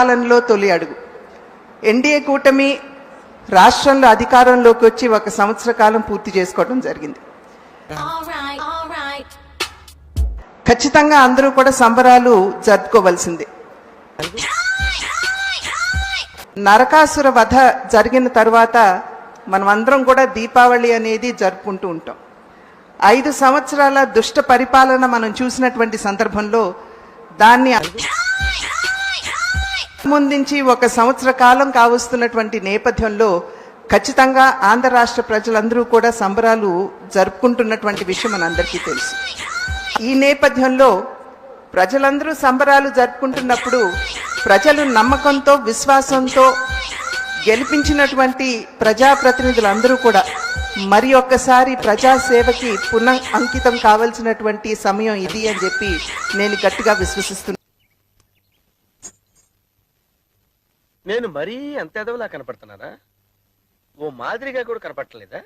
పాలనలో తొలి అడుగు. ఎన్డీఏ కూటమి రాష్ట్రంలో అధికారంలోకి వచ్చి 1 సంవత్సర కాలం పూర్తి చేసుకోవడం జరిగింది. ఖచ్చితంగా అందరూ కూడా సంబరాలు జరుపుకోవాల్సిందే. నరకాసుర వధ జరిగిన తర్వాత మనం అందరం కూడా దీపావళి అనేది జరుపుకుంటూ ఉంటాం. 5 సంవత్సరాల దుష్ట పరిపాలన మనం చూసినటువంటి సందర్భంలో దాన్ని ముందుంచి 1 సంవత్సర కాలం కావస్తున్నటువంటి నేపథ్యంలో ఖచ్చితంగా ఆంధ్ర రాష్ట్ర ప్రజలందరూ కూడా సంబరాలు జరుపుకుంటున్నటువంటి విషయం మనందరికీ తెలుసు. ఈ నేపథ్యంలో ప్రజలందరూ సంబరాలు జరుపుకుంటున్నప్పుడు ప్రజలు నమ్మకంతో విశ్వాసంతో గెలిపించినటువంటి ప్రజాప్రతినిధులందరూ కూడా మరి ఒక్కసారి ప్రజాసేవకి పునః అంకితం కావాల్సినటువంటి సమయం ఇది అని చెప్పి నేను గట్టిగా విశ్వసిస్తున్నాను. నేను మరీ అంత ఎదవలా కనపడుతున్నారా? ఓ మాదిరిగా కూడా కనపడలేదా?